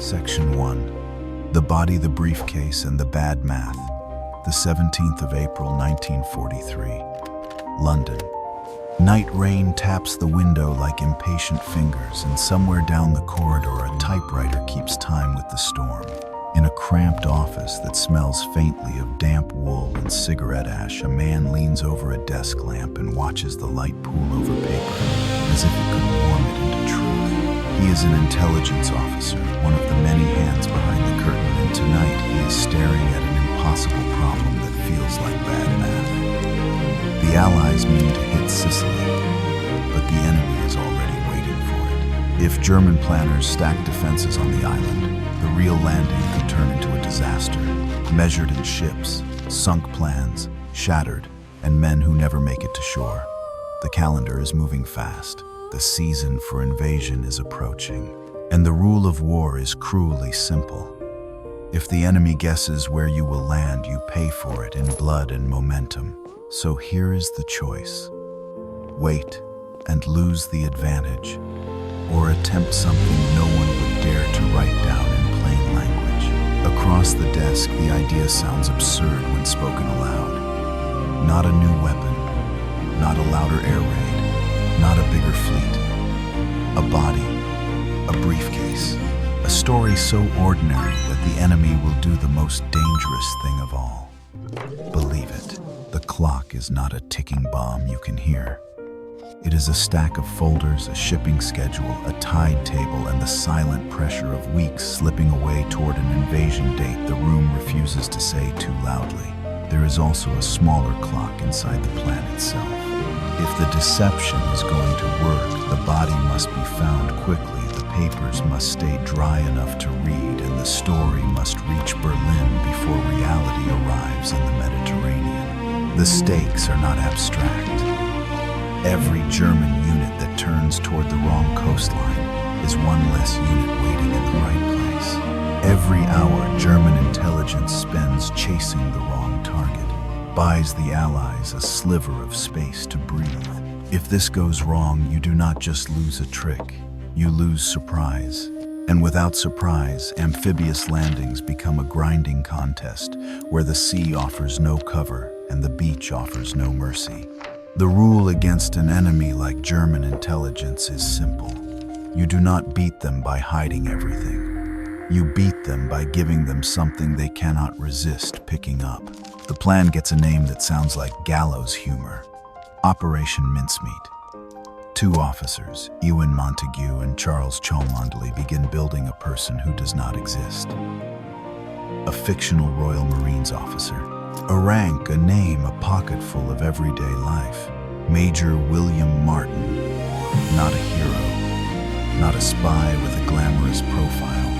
Section 1. The Body, the Briefcase, and the Bad Math. The 17th of April, 1943. London. Night rain taps the window like impatient fingers, and somewhere down the corridor a typewriter keeps time with the storm. In a cramped office that smells faintly of damp wool and cigarette ash, a man leans over a desk lamp and watches the light pool over paper, as if it could warm it into truth. He is an intelligence officer, one of the many hands behind the curtain, and tonight he is staring at an impossible problem that feels like bad math. The Allies mean to hit Sicily, but the enemy is already waiting for it. If German planners stack defenses on the island, the real landing could turn into a disaster, measured in ships, sunk plans, shattered, and men who never make it to shore. The calendar is moving fast. The season for invasion is approaching, and the rule of war is cruelly simple. If the enemy guesses where you will land, you pay for it in blood and momentum. So here is the choice. Wait and lose the advantage, or attempt something no one would dare to write down in plain language. Across the desk, the idea sounds absurd when spoken aloud. Not a new weapon, not a louder air raid, not a bigger fleet. A body, a briefcase, a story so ordinary that the enemy will do the most dangerous thing of all. Believe it, the clock is not a ticking bomb you can hear. It is a stack of folders, a shipping schedule, a tide table, and the silent pressure of weeks slipping away toward an invasion date the room refuses to say too loudly. There is also a smaller clock inside the plan itself. If the deception is going to work, the body must be found quickly, the papers must stay dry enough to read, and the story must reach Berlin before reality arrives in the Mediterranean. The stakes are not abstract. Every German unit that turns toward the wrong coastline is one less unit waiting in the right place. Every hour German intelligence spends chasing the wrong target buys the Allies a sliver of space to breathe. If this goes wrong, you do not just lose a trick, you lose surprise. And without surprise, amphibious landings become a grinding contest where the sea offers no cover and the beach offers no mercy. The rule against an enemy like German intelligence is simple. You do not beat them by hiding everything. You beat them by giving them something they cannot resist picking up. The plan gets a name that sounds like gallows humor: Operation Mincemeat. Two officers, Ewan Montague and Charles Cholmondeley, begin building a person who does not exist. A fictional Royal Marines officer. A rank, a name, a pocket full of everyday life. Major William Martin. Not a hero, not a spy with a glamorous profile.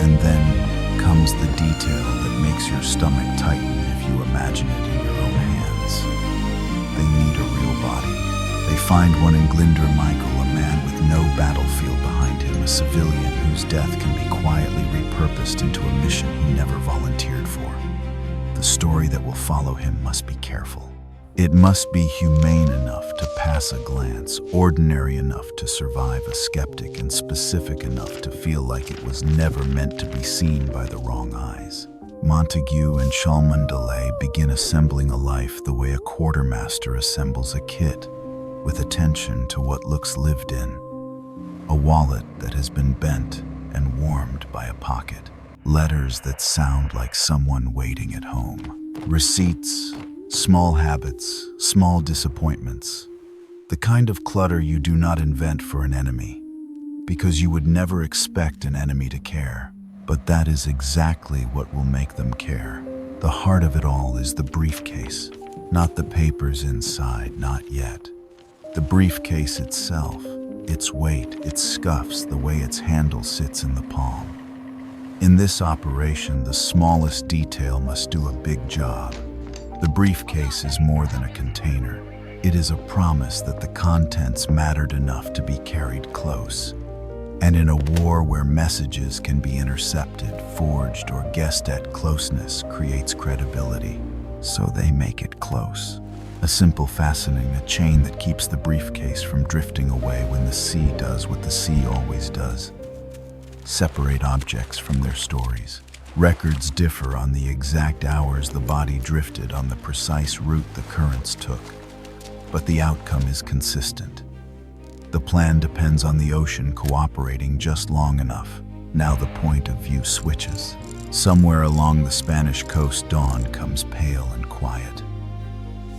And then comes the detail that makes your stomach tighten if you imagine it in your own hands. They need a real body. They find one in Glyndwr Michael, a man with no battlefield behind him, a civilian whose death can be quietly repurposed into a mission he never volunteered for. The story that will follow him must be careful. It must be humane enough to pass a glance, ordinary enough to survive a skeptic, and specific enough to feel like it was never meant to be seen by the wrong eyes. Montague and Cholmondeley begin assembling a life the way a quartermaster assembles a kit, with attention to what looks lived in. A wallet that has been bent and warmed by a pocket. Letters that sound like someone waiting at home. Receipts, small habits, small disappointments. The kind of clutter you do not invent for an enemy, because you would never expect an enemy to care. But that is exactly what will make them care. The heart of it all is the briefcase, not the papers inside, not yet. The briefcase itself, its weight, its scuffs, the way its handle sits in the palm. In this operation, the smallest detail must do a big job. The briefcase is more than a container. It is a promise that the contents mattered enough to be carried close. And in a war where messages can be intercepted, forged, or guessed at, closeness creates credibility. So they make it close. A simple fastening, a chain that keeps the briefcase from drifting away when the sea does what the sea always does. separate objects from their stories. Records differ on the exact hours the body drifted on the precise route the currents took, but the outcome is consistent. The plan depends on the ocean cooperating just long enough. Now the point of view switches. Somewhere along the Spanish coast, dawn comes pale and quiet.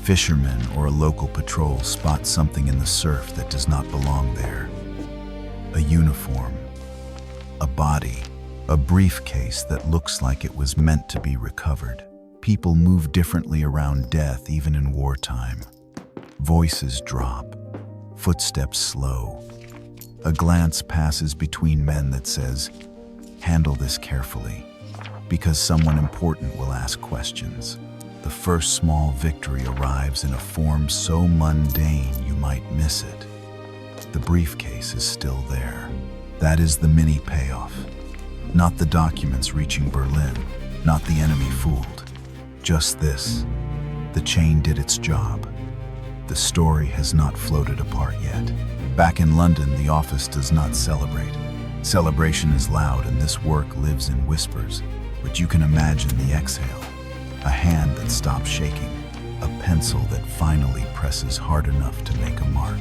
Fishermen or a local patrol spot something in the surf that does not belong there. A uniform, a body, a briefcase that looks like it was meant to be recovered. People move differently around death even in wartime. Voices drop, footsteps slow. A glance passes between men that says, "Handle this carefully," because someone important will ask questions. The first small victory arrives in a form so mundane you might miss it. The briefcase is still there. That is the mini payoff. Not the documents reaching Berlin, not the enemy fooled. Just this: the chain did its job. The story has not floated apart yet. Back in London, the office does not celebrate. Celebration is loud and this work lives in whispers, but you can imagine the exhale. A hand that stops shaking, a pencil that finally presses hard enough to make a mark.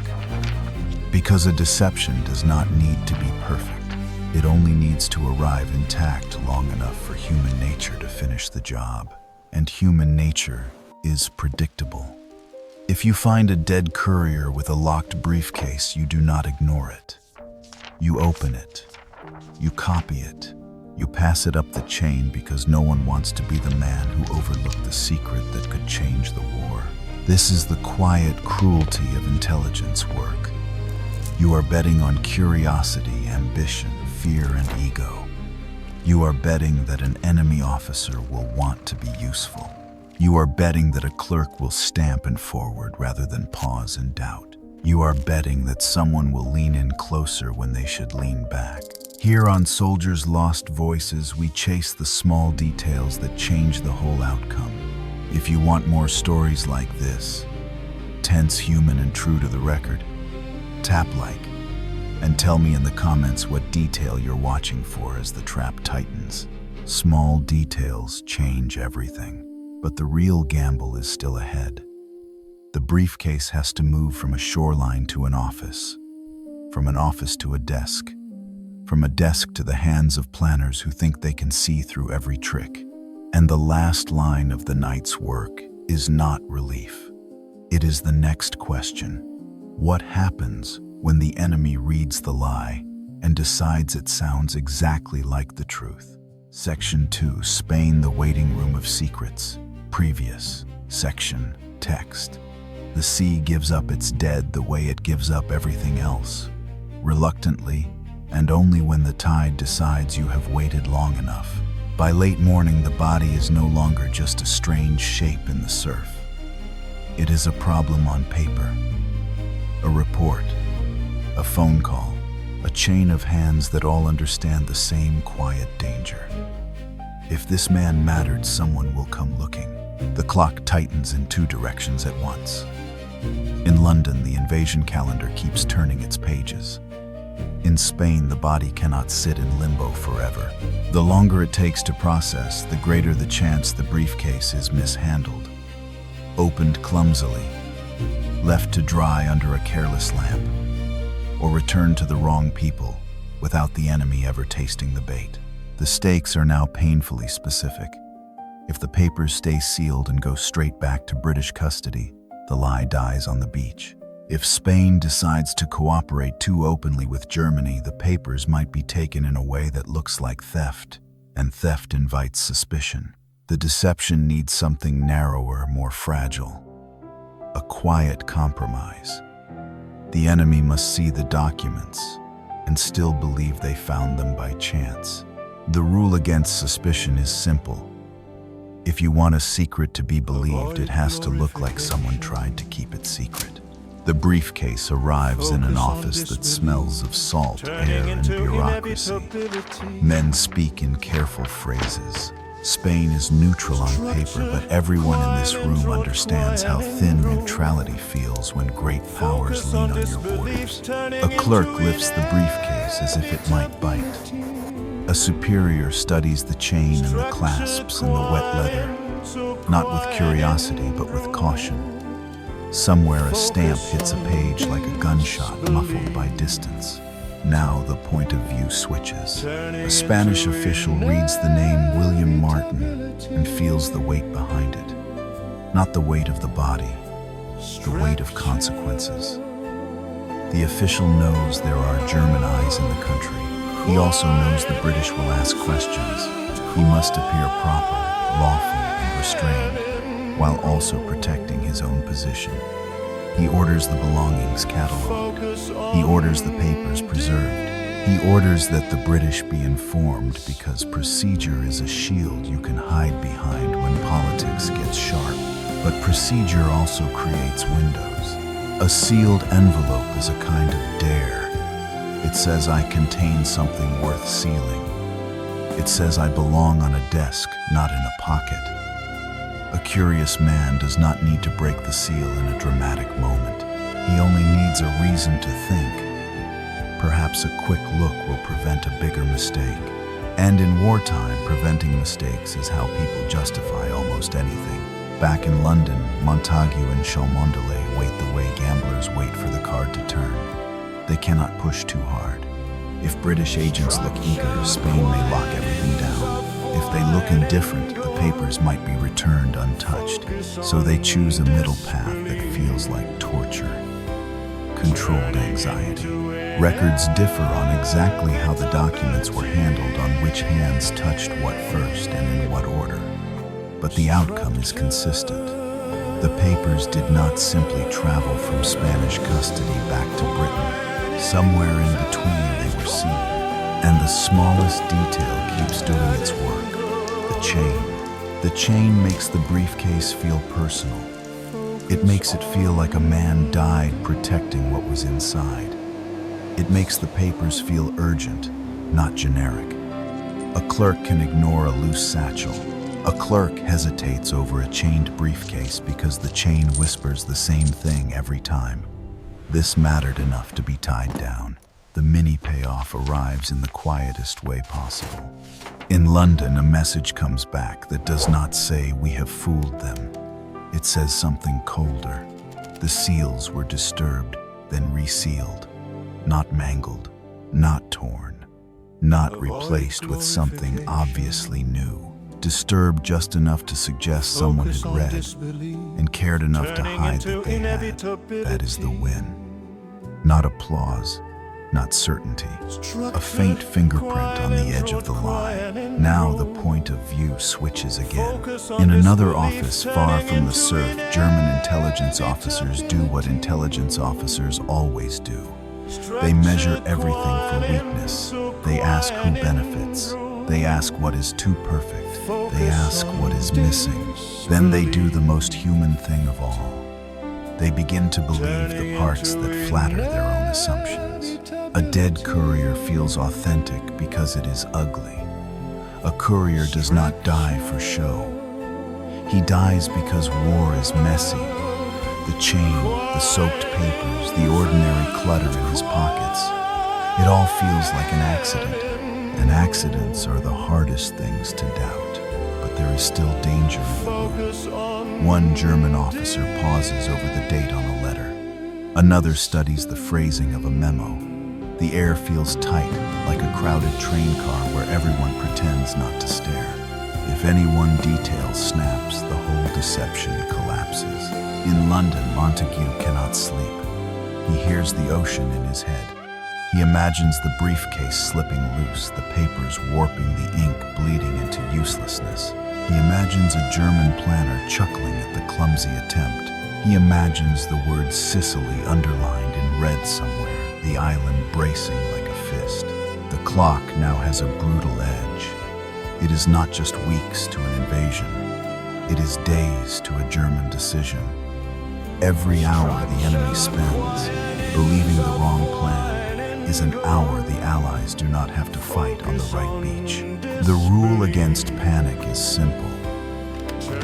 Because a deception does not need to be perfect. It only needs to arrive intact long enough for human nature to finish the job. And human nature is predictable. If you find a dead courier with a locked briefcase, you do not ignore it. You open it. You copy it. You pass it up the chain because no one wants to be the man who overlooked the secret that could change the war. This is the quiet cruelty of intelligence work. You are betting on curiosity, ambition, fear, and ego. You are betting that an enemy officer will want to be useful. You are betting that a clerk will stamp and forward rather than pause and doubt. You are betting that someone will lean in closer when they should lean back. Here on Soldiers' Lost Voices, we chase the small details that change the whole outcome. If you want more stories like this, tense, human, and true to the record, tap like, and tell me in the comments what detail you're watching for as the trap tightens. Small details change everything, but the real gamble is still ahead. The briefcase has to move from a shoreline to an office, from an office to a desk, from a desk to the hands of planners who think they can see through every trick. And the last line of the night's work is not relief. It is the next question. What happens when the enemy reads the lie and decides it sounds exactly like the truth? Section 2, Spain, the waiting room of secrets. Previous section, text. The sea gives up its dead the way it gives up everything else. Reluctantly, and only when the tide decides you have waited long enough. By late morning, the body is no longer just a strange shape in the surf. It is a problem on paper. A report, a phone call, a chain of hands that all understand the same quiet danger. If this man mattered, someone will come looking. The clock tightens in two directions at once. In London, the invasion calendar keeps turning its pages. In Spain, the body cannot sit in limbo forever. The longer it takes to process, the greater the chance the briefcase is mishandled, opened clumsily, left to dry under a careless lamp, or returned to the wrong people without the enemy ever tasting the bait. The stakes are now painfully specific. If the papers stay sealed and go straight back to British custody, the lie dies on the beach. If Spain decides to cooperate too openly with Germany, the papers might be taken in a way that looks like theft, and theft invites suspicion. The deception needs something narrower, more fragile. A quiet compromise. The enemy must see the documents and still believe they found them by chance. The rule against suspicion is simple. If you want a secret to be believed, it has to look like someone tried to keep it secret. The briefcase arrives in an office that smells of salt, air, and bureaucracy. Men speak in careful phrases. Spain is neutral on paper, but everyone in this room understands how thin neutrality feels when great powers lean on your borders. A clerk lifts the briefcase as if it might bite. A superior studies the chain and the clasps and the wet leather, not with curiosity but with caution. Somewhere a stamp hits a page like a gunshot muffled by distance. Now the point of view switches. A Spanish official reads the name William Martin and feels the weight behind it. Not the weight of the body, the weight of consequences. The official knows there are German eyes in the country. He also knows the British will ask questions. He must appear proper, lawful, and restrained, while also protecting his own position. He orders the belongings catalogued. He orders the papers preserved. He orders that the British be informed because procedure is a shield you can hide behind when politics gets sharp. But procedure also creates windows. A sealed envelope is a kind of dare. It says I contain something worth sealing. It says I belong on a desk, not in a pocket. A curious man does not need to break the seal in a dramatic moment. He only needs a reason to think. Perhaps a quick look will prevent a bigger mistake. And in wartime, preventing mistakes is how people justify almost anything. Back in London, Montague and Cholmondeley wait the way gamblers wait for the card to turn. They cannot push too hard. If British agents look eager, Spain may lock everything down. If they look indifferent, the papers might be returned untouched. So they choose a middle path that feels like torture. Controlled anxiety. Records differ on exactly how the documents were handled, on which hands touched what first and in what order. But the outcome is consistent. The papers did not simply travel from Spanish custody back to Britain. Somewhere in between they were seen. And the smallest detail keeps doing its work. The chain. The chain makes the briefcase feel personal. It makes it feel like a man died protecting what was inside. It makes the papers feel urgent, not generic. A clerk can ignore a loose satchel. A clerk hesitates over a chained briefcase because the chain whispers the same thing every time. This mattered enough to be tied down. The mini payoff arrives in the quietest way possible. In London, a message comes back that does not say we have fooled them. It says something colder. The seals were disturbed, then resealed. Not mangled, not torn, not replaced with something obviously new. Disturbed just enough to suggest someone had read and cared enough to hide that they had. That is the win. Not applause, not certainty. A faint fingerprint on the edge of the line. Now the point of view switches again. In another office far from the surf, German intelligence officers do what intelligence officers always do. They measure everything for weakness. They ask who benefits. They ask what is too perfect. They ask what is missing. Then they do the most human thing of all. They begin to believe the parts that flatter their own assumptions. A dead courier feels authentic because it is ugly. A courier does not die for show. He dies because war is messy. The chain, the soaked papers, the ordinary clutter in his pockets. It all feels like an accident. And accidents are the hardest things to doubt. But there is still danger in the room. One German officer pauses over the date on a letter. Another studies the phrasing of a memo. The air feels tight, like a crowded train car where everyone pretends not to stare. If any one detail snaps, the whole deception collapses. In London, Montague cannot sleep. He hears the ocean in his head. He imagines the briefcase slipping loose, the papers warping, the ink bleeding into uselessness. He imagines a German planner chuckling at the clumsy attempt. He imagines the word Sicily underlined in red somewhere, the island bracing like a fist. The clock now has a brutal edge. It is not just weeks to an invasion. It is days to a German decision. Every hour the enemy spends believing the wrong plan is an hour the Allies do not have to fight on the right beach. The rule against panic is simple.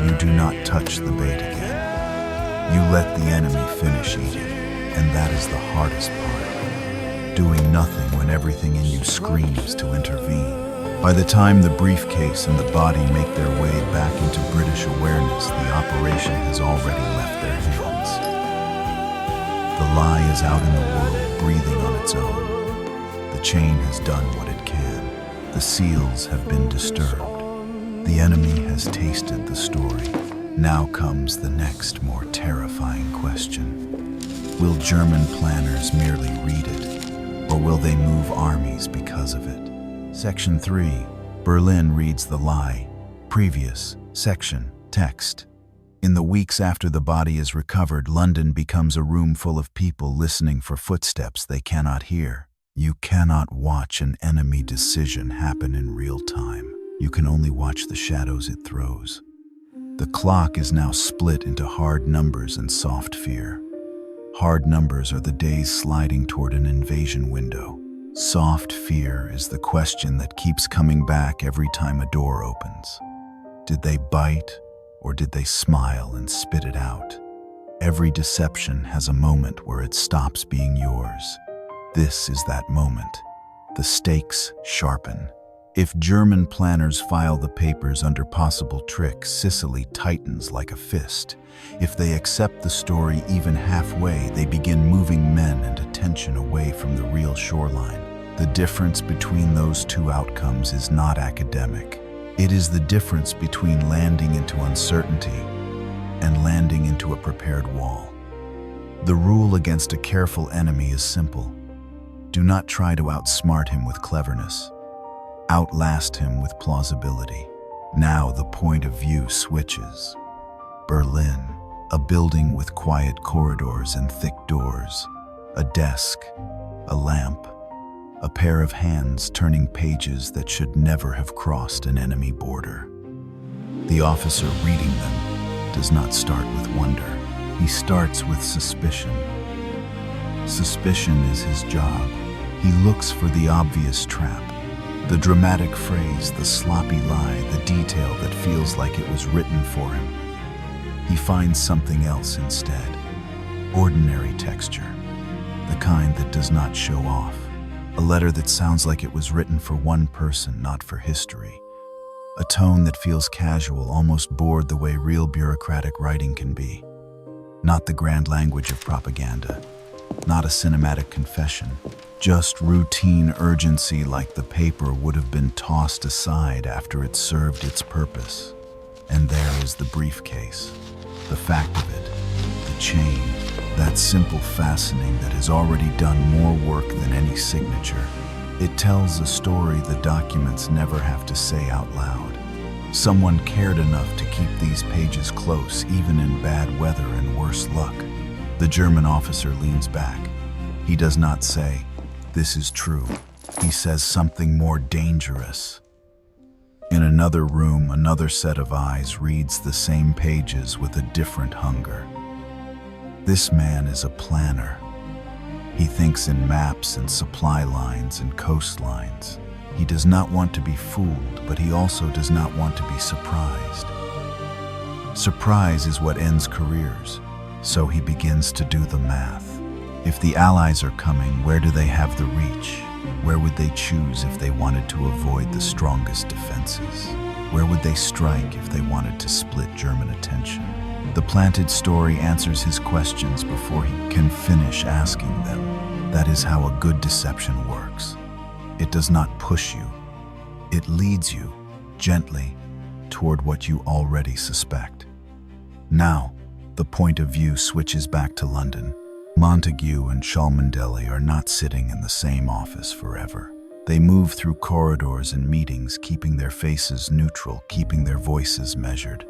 You do not touch the bait again. You let the enemy finish eating, and that is the hardest part. Doing nothing when everything in you screams to intervene. By the time the briefcase and the body make their way back into British awareness, the operation has already left their hands. The lie is out in the world, breathing on its own. The chain has done what it can. The seals have been disturbed. The enemy has tasted the story. Now comes the next, more terrifying question. Will German planners merely read it, or will they move armies because of it? Section 3. Berlin reads the lie. Previous section. Text. In the weeks after the body is recovered, London becomes a room full of people listening for footsteps they cannot hear. You cannot watch an enemy decision happen in real time. You can only watch the shadows it throws. The clock is now split into hard numbers and soft fear. Hard numbers are the days sliding toward an invasion window. Soft fear is the question that keeps coming back every time a door opens. Did they bite, or did they smile and spit it out? Every deception has a moment where it stops being yours. This is that moment. The stakes sharpen. If German planners file the papers under possible tricks, Sicily tightens like a fist. If they accept the story even halfway, they begin moving men and attention away from the real shoreline. The difference between those two outcomes is not academic. It is the difference between landing into uncertainty and landing into a prepared wall. The rule against a careful enemy is simple. Do not try to outsmart him with cleverness. Outlast him with plausibility. Now the point of view switches. Berlin, a building with quiet corridors and thick doors, a desk, a lamp, a pair of hands turning pages that should never have crossed an enemy border. The officer reading them does not start with wonder. He starts with suspicion. Suspicion is his job. He looks for the obvious trap. The dramatic phrase, the sloppy lie, the detail that feels like it was written for him. He finds something else instead. Ordinary texture, the kind that does not show off. A letter that sounds like it was written for one person, not for history. A tone that feels casual, almost bored the way real bureaucratic writing can be. Not the grand language of propaganda, not a cinematic confession. Just routine urgency, like the paper would have been tossed aside after it served its purpose. And there is the briefcase. The fact of it, the chain, that simple fastening that has already done more work than any signature. It tells a story the documents never have to say out loud. Someone cared enough to keep these pages close, even in bad weather and worse luck. The German officer leans back. He does not say, "This is true." He says something more dangerous. In another room, another set of eyes reads the same pages with a different hunger. This man is a planner. He thinks in maps and supply lines and coastlines. He does not want to be fooled, but he also does not want to be surprised. Surprise is what ends careers, so he begins to do the math. If the Allies are coming, where do they have the reach? Where would they choose if they wanted to avoid the strongest defenses? Where would they strike if they wanted to split German attention? The planted story answers his questions before he can finish asking them. That is how a good deception works. It does not push you. It leads you, gently, toward what you already suspect. Now, the point of view switches back to London. Montague and Cholmondeley are not sitting in the same office forever. They move through corridors and meetings, keeping their faces neutral, keeping their voices measured.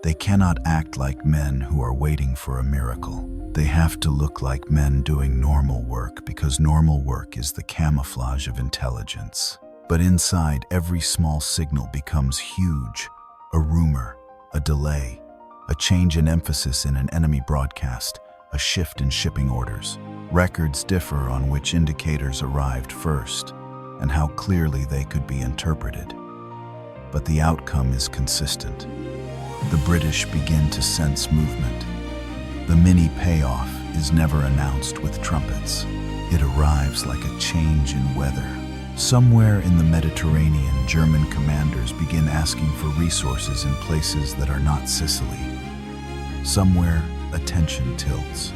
They cannot act like men who are waiting for a miracle. They have to look like men doing normal work, because normal work is the camouflage of intelligence. But inside, every small signal becomes huge. A rumor, a delay, a change in emphasis in an enemy broadcast, a shift in shipping orders. Records differ on which indicators arrived first and how clearly they could be interpreted. But the outcome is consistent. The British begin to sense movement. The mini payoff is never announced with trumpets. It arrives like a change in weather, Somewhere in the Mediterranean, German commanders begin asking for resources in places that are not Sicily. Somewhere, attention tilts.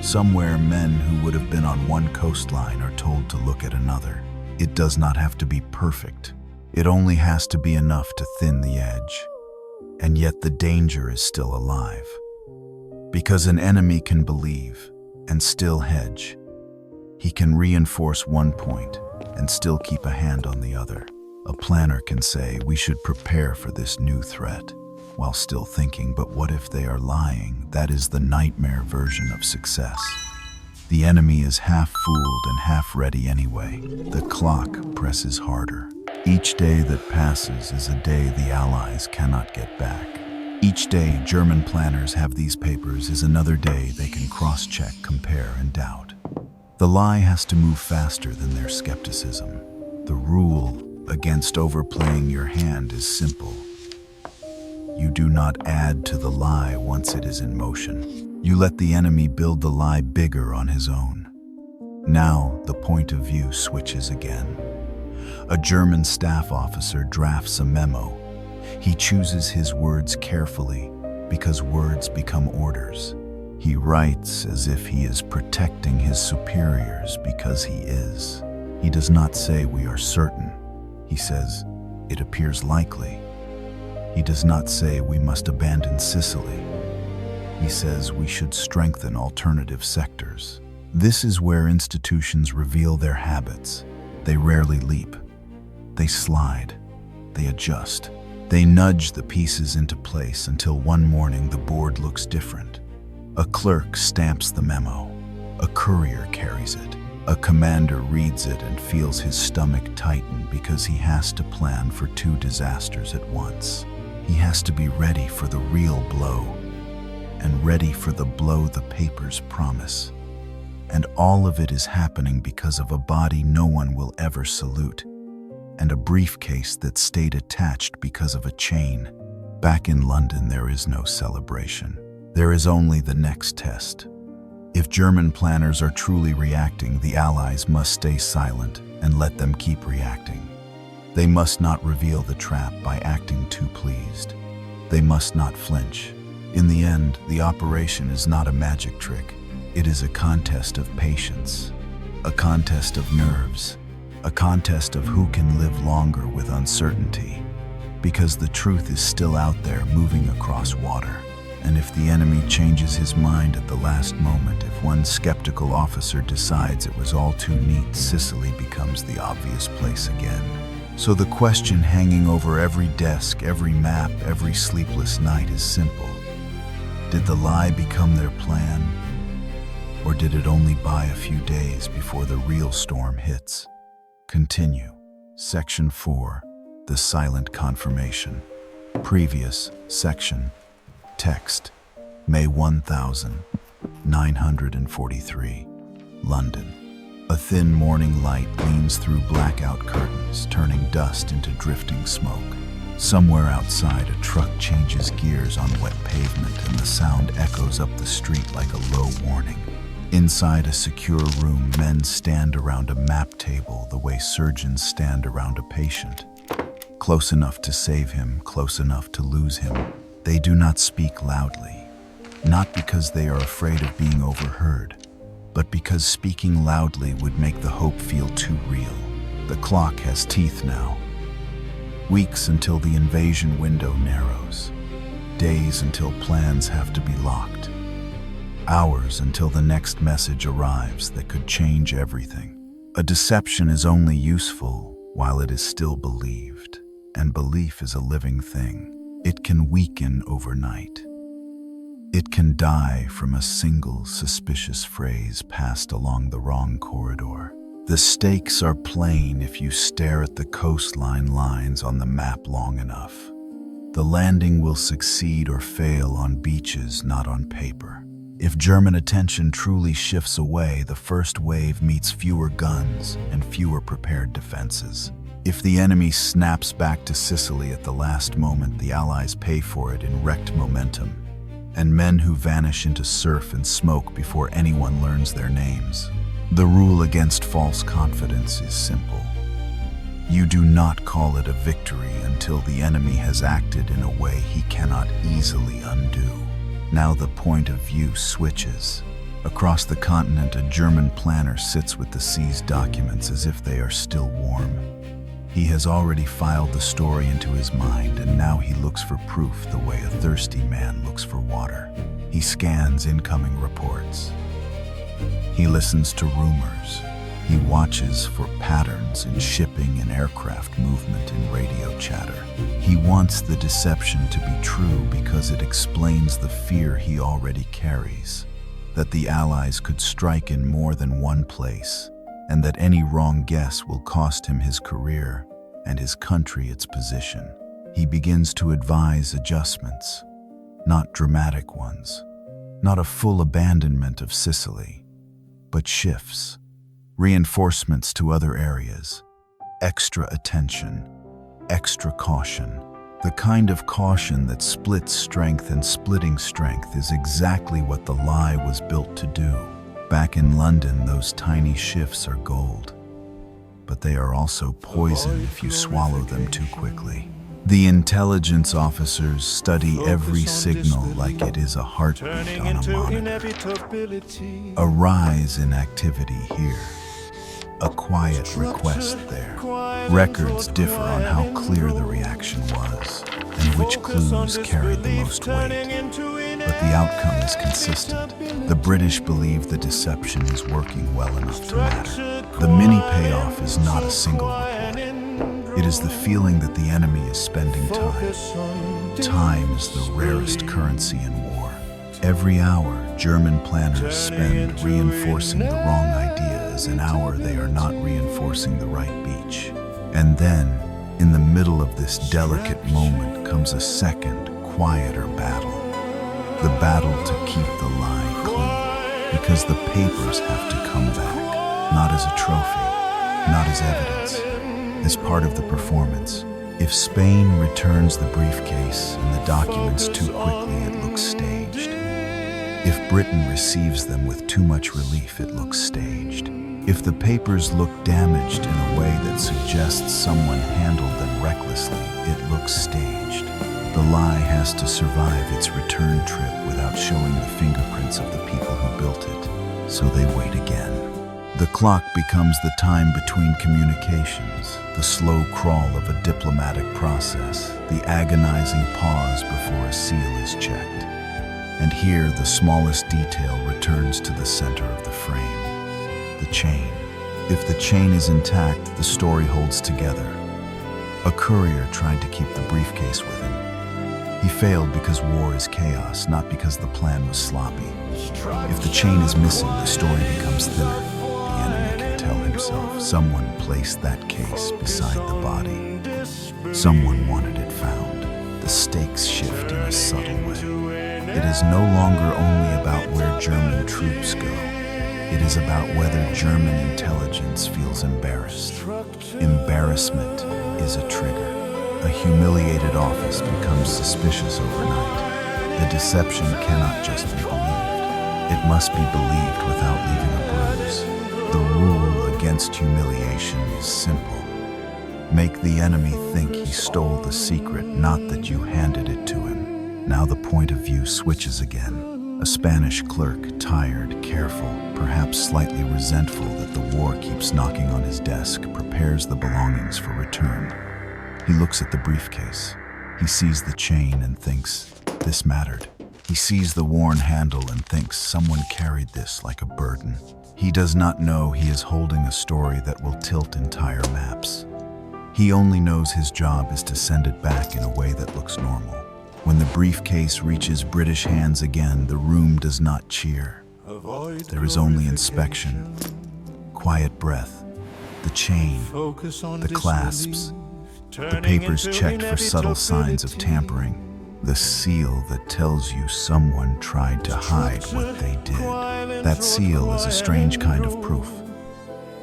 Somewhere, men who would have been on one coastline are told to look at another. It does not have to be perfect. It only has to be enough to thin the edge. And yet the danger is still alive. Because an enemy can believe and still hedge. He can reinforce one point and still keep a hand on the other. A planner can say, we should prepare for this new threat, while still thinking, but what if they are lying? That is the nightmare version of success. The enemy is half fooled and half ready anyway. The clock presses harder. Each day that passes is a day the Allies cannot get back. Each day German planners have these papers is another day they can cross-check, compare, and doubt. The lie has to move faster than their skepticism. The rule against overplaying your hand is simple. You do not add to the lie once it is in motion. You let the enemy build the lie bigger on his own. Now the point of view switches again. A German staff officer drafts a memo. He chooses his words carefully because words become orders. He writes as if he is protecting his superiors because he is. He does not say we are certain. He says it appears likely. He does not say we must abandon Sicily. He says we should strengthen alternative sectors. This is where institutions reveal their habits. They rarely leap. They slide. They adjust. They nudge the pieces into place until one morning the board looks different. A clerk stamps the memo. A courier carries it. A commander reads it and feels his stomach tighten because he has to plan for two disasters at once. He has to be ready for the real blow, and ready for the blow the papers promise. And all of it is happening because of a body no one will ever salute, and a briefcase that stayed attached because of a chain. Back in London, there is no celebration. There is only the next test. If German planners are truly reacting, the Allies must stay silent and let them keep reacting. They must not reveal the trap by acting too pleased. They must not flinch. In the end, the operation is not a magic trick. It is a contest of patience, a contest of nerves, a contest of who can live longer with uncertainty, because the truth is still out there moving across water. And if the enemy changes his mind at the last moment, if one skeptical officer decides it was all too neat, Sicily becomes the obvious place again. So the question hanging over every desk, every map, every sleepless night is simple. Did the lie become their plan? Or did it only buy a few days before the real storm hits? Continue. Section 4. The Silent Confirmation. Previous section. Text. May 1943. London. A thin morning light leans through blackout curtains, turning dust into drifting smoke. Somewhere outside, a truck changes gears on wet pavement and the sound echoes up the street like a low warning. Inside a secure room, men stand around a map table the way surgeons stand around a patient. Close enough to save him, close enough to lose him. They do not speak loudly, not because they are afraid of being overheard, but because speaking loudly would make the hope feel too real. The clock has teeth now. Weeks until the invasion window narrows. Days until plans have to be locked. Hours until the next message arrives that could change everything. A deception is only useful while it is still believed, and belief is a living thing. It can weaken overnight. It can die from a single suspicious phrase passed along the wrong corridor. The stakes are plain if you stare at the coastline lines on the map long enough. The landing will succeed or fail on beaches, not on paper. If German attention truly shifts away, the first wave meets fewer guns and fewer prepared defenses. If the enemy snaps back to Sicily at the last moment, the Allies pay for it in wrecked momentum, and men who vanish into surf and smoke before anyone learns their names. The rule against false confidence is simple. You do not call it a victory until the enemy has acted in a way he cannot easily undo. Now the point of view switches. Across the continent, a German planner sits with the seized documents as if they are still warm. He has already filed the story into his mind, and now he looks for proof the way a thirsty man looks for water. He scans incoming reports. He listens to rumors. He watches for patterns in shipping and aircraft movement in radio chatter. He wants the deception to be true because it explains the fear he already carries, that the Allies could strike in more than one place, and that any wrong guess will cost him his career and his country its position. He begins to advise adjustments, not dramatic ones, not a full abandonment of Sicily, but shifts, reinforcements to other areas, extra attention, extra caution. The kind of caution that splits strength, and splitting strength is exactly what the lie was built to do. Back in London, those tiny shifts are gold, but they are also poison if you swallow them too quickly. The intelligence officers study every signal like it is a heartbeat on a monitor. A rise in activity here, a quiet request there. Records differ on how clear the reaction was and which clues carried the most weight, but the outcome is consistent. The British believe the deception is working well enough to matter. The mini payoff is not a single report. It is the feeling that the enemy is spending time. Time is the rarest currency in war. Every hour, German planners spend reinforcing the wrong idea as an hour they are not reinforcing the right beach. And then, in the middle of this delicate moment comes a second, quieter battle. The battle to keep the lie clean, because the papers have to come back, not as a trophy, not as evidence, as part of the performance. If Spain returns the briefcase and the documents too quickly, it looks staged. If Britain receives them with too much relief, it looks staged. If the papers look damaged in a way that suggests someone handled them recklessly, it looks staged. The lie has to survive its return trip without showing the fingerprints of the people who built it, so they wait again. The clock becomes the time between communications, the slow crawl of a diplomatic process, the agonizing pause before a seal is checked. And here the smallest detail returns to the center of the frame. The chain. If the chain is intact, the story holds together. A courier tried to keep the briefcase with him. He failed because war is chaos, not because the plan was sloppy. If the chain is missing, the story becomes thinner. The enemy can tell himself someone placed that case beside the body. Someone wanted it found. The stakes shift in a subtle way. It is no longer only about where German troops go. It is about whether German intelligence feels embarrassed. Embarrassment is a trigger. A humiliated office becomes suspicious overnight. The deception cannot just be believed. It must be believed without leaving a bruise. The rule against humiliation is simple. Make the enemy think he stole the secret, not that you handed it to him. Now the point of view switches again. A Spanish clerk, tired, careful, perhaps slightly resentful that the war keeps knocking on his desk, prepares the belongings for return. He looks at the briefcase. He sees the chain and thinks, this mattered. He sees the worn handle and thinks someone carried this like a burden. He does not know he is holding a story that will tilt entire maps. He only knows his job is to send it back in a way that looks normal. When the briefcase reaches British hands again, the room does not cheer. There is only inspection, quiet breath, the chain, the clasps, the papers checked for subtle signs of tampering, the seal that tells you someone tried to hide what they did. That seal is a strange kind of proof.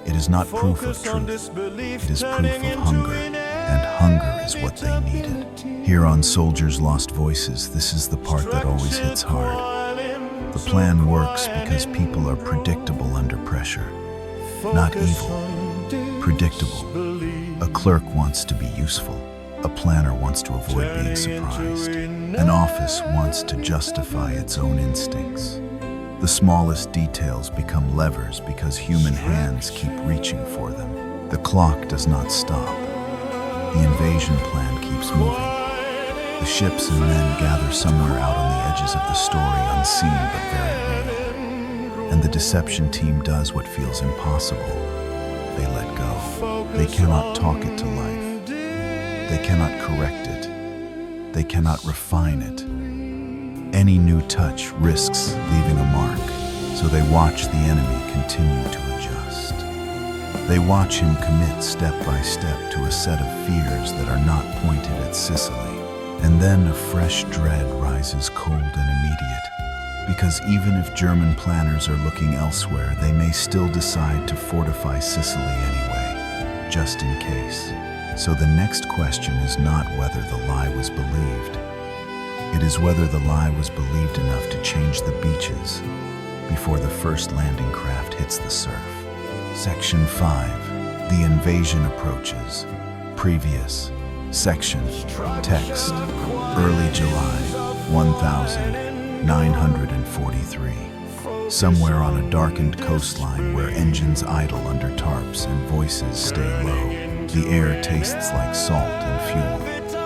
It is not proof of truth. It is proof of hunger, and hunger is what they needed. Here on Soldiers Lost Voices, this is the part that always hits hard. The plan works because people are predictable under pressure. Not evil, predictable. A clerk wants to be useful. A planner wants to avoid being surprised. An office wants to justify its own instincts. The smallest details become levers because human hands keep reaching for them. The clock does not stop. The invasion plan keeps moving. The ships and men gather somewhere out on the edges of the story, unseen but very real. And the deception team does what feels impossible. They let go. They cannot talk it to life. They cannot correct it. They cannot refine it. Any new touch risks leaving a mark, so they watch the enemy continue to adjust. They watch him commit step by step to a set of fears that are not pointed at Sicily. And then a fresh dread rises cold and immediate, because even if German planners are looking elsewhere, they may still decide to fortify Sicily anyway, just in case. So the next question is not whether the lie was believed. It is whether the lie was believed enough to change the beaches before the first landing craft hits the surf. Section 5. The invasion approaches. Previous. Section. Text. Early July, 1943. Somewhere on a darkened coastline where engines idle under tarps and voices stay low, the air tastes like salt and fuel.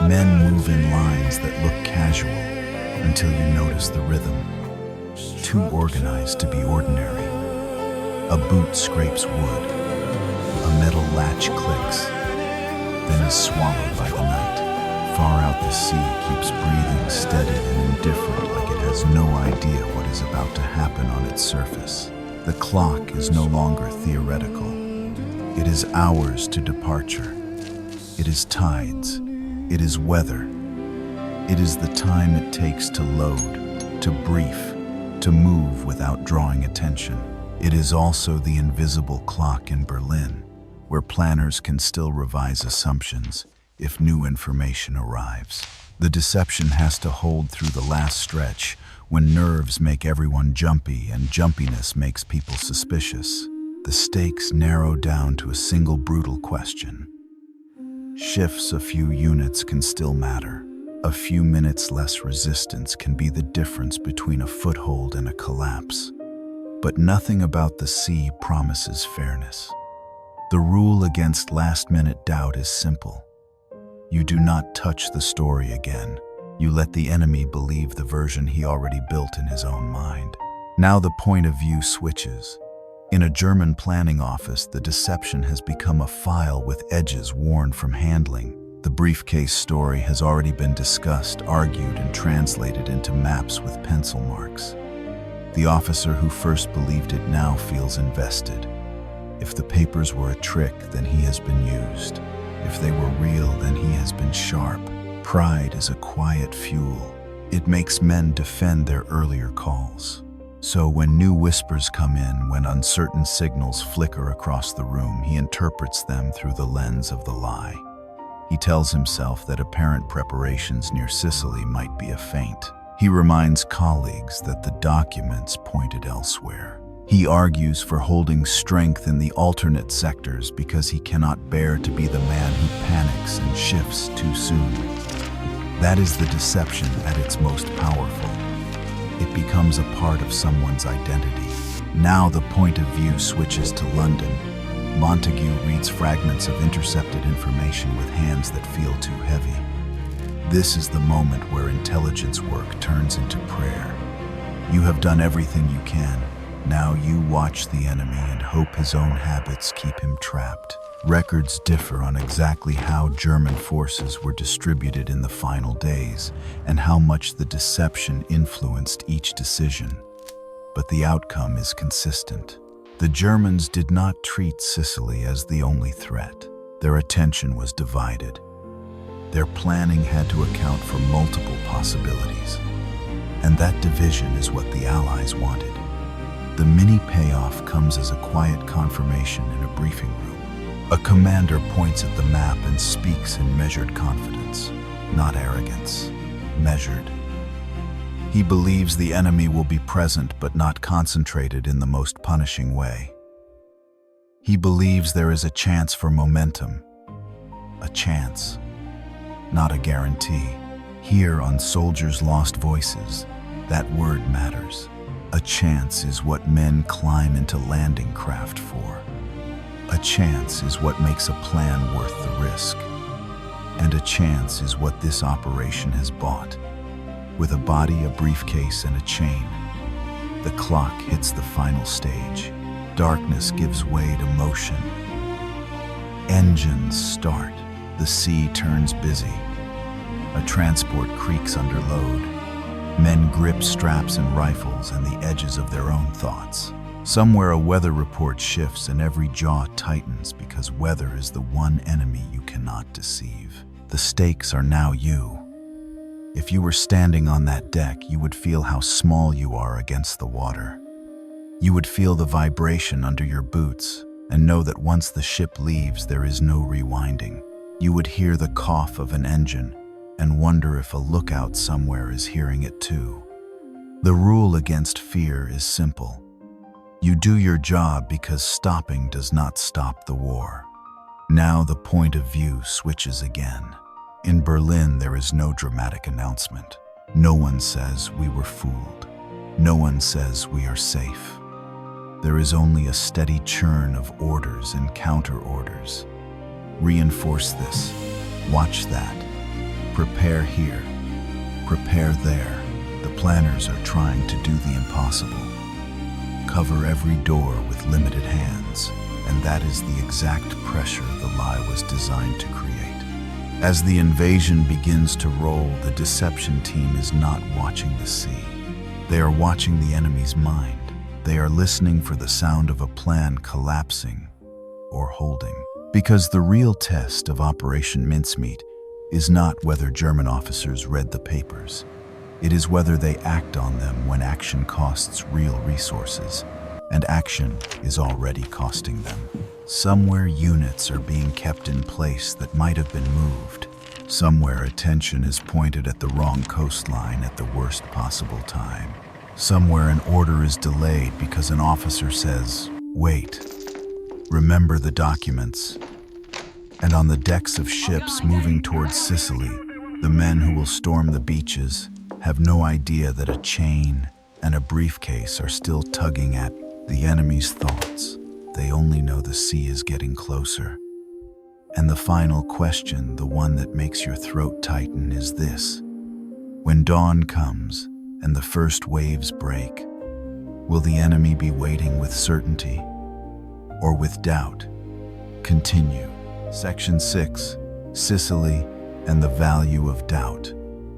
Men move in lines that look casual until you notice the rhythm. Too organized to be ordinary. A boot scrapes wood. A metal latch clicks, then is swallowed by the night. Far out the sea keeps breathing steady and indifferent, like it has no idea what is about to happen on its surface. The clock is no longer theoretical. It is hours to departure. It is tides. It is weather. It is the time it takes to load, to brief, to move without drawing attention. It is also the invisible clock in Berlin, where planners can still revise assumptions if new information arrives. The deception has to hold through the last stretch, when nerves make everyone jumpy and jumpiness makes people suspicious. The stakes narrow down to a single brutal question. Shifts a few units can still matter. A few minutes less resistance can be the difference between a foothold and a collapse. But nothing about the sea promises fairness. The rule against last-minute doubt is simple. You do not touch the story again. You let the enemy believe the version he already built in his own mind. Now the point of view switches. In a German planning office, the deception has become a file with edges worn from handling. The briefcase story has already been discussed, argued, and translated into maps with pencil marks. The officer who first believed it now feels invested. If the papers were a trick, then he has been used. If they were real, then he has been sharp. Pride is a quiet fuel. It makes men defend their earlier calls. So when new whispers come in, when uncertain signals flicker across the room, he interprets them through the lens of the lie. He tells himself that apparent preparations near Sicily might be a feint. He reminds colleagues that the documents pointed elsewhere. He argues for holding strength in the alternate sectors because he cannot bear to be the man who panics and shifts too soon. That is the deception at its most powerful. It becomes a part of someone's identity. Now the point of view switches to London. Montague reads fragments of intercepted information with hands that feel too heavy. This is the moment where intelligence work turns into prayer. You have done everything you can. Now you watch the enemy and hope his own habits keep him trapped. Records differ on exactly how German forces were distributed in the final days and how much the deception influenced each decision. But the outcome is consistent. The Germans did not treat Sicily as the only threat. Their attention was divided. Their planning had to account for multiple possibilities. And that division is what the Allies wanted. The mini payoff comes as a quiet confirmation in a briefing room. A commander points at the map and speaks in measured confidence, not arrogance, measured. He believes the enemy will be present but not concentrated in the most punishing way. He believes there is a chance for momentum, a chance, not a guarantee. Here on Soldiers' Lost Voices, that word matters. A chance is what men climb into landing craft for. A chance is what makes a plan worth the risk. And a chance is what this operation has bought. With a body, a briefcase, and a chain, the clock hits the final stage. Darkness gives way to motion. Engines start. The sea turns busy. A transport creaks under load. Men grip straps and rifles and the edges of their own thoughts. Somewhere a weather report shifts and every jaw tightens because weather is the one enemy you cannot deceive. The stakes are now you. If you were standing on that deck, you would feel how small you are against the water. You would feel the vibration under your boots and know that once the ship leaves, there is no rewinding. You would hear the cough of an engine and wonder if a lookout somewhere is hearing it too. The rule against fear is simple. You do your job because stopping does not stop the war. Now the point of view switches again. In Berlin, there is no dramatic announcement. No one says we were fooled. No one says we are safe. There is only a steady churn of orders and counter-orders. Reinforce this. Watch that. Prepare here. Prepare there. The planners are trying to do the impossible. Cover every door with limited hands, and that is the exact pressure the lie was designed to create. As the invasion begins to roll, the deception team is not watching the sea. They are watching the enemy's mind. They are listening for the sound of a plan collapsing or holding. Because the real test of Operation Mincemeat is not whether German officers read the papers. It is whether they act on them when action costs real resources, and action is already costing them. Somewhere units are being kept in place that might have been moved. Somewhere attention is pointed at the wrong coastline at the worst possible time. Somewhere an order is delayed because an officer says, "Wait, remember the documents." And on the decks of ships moving towards Sicily, the men who will storm the beaches have no idea that a chain and a briefcase are still tugging at the enemy's thoughts. They only know the sea is getting closer. And the final question, the one that makes your throat tighten, is this. When dawn comes and the first waves break, will the enemy be waiting with certainty or with doubt? Continue. Section 6, Sicily and the Value of Doubt.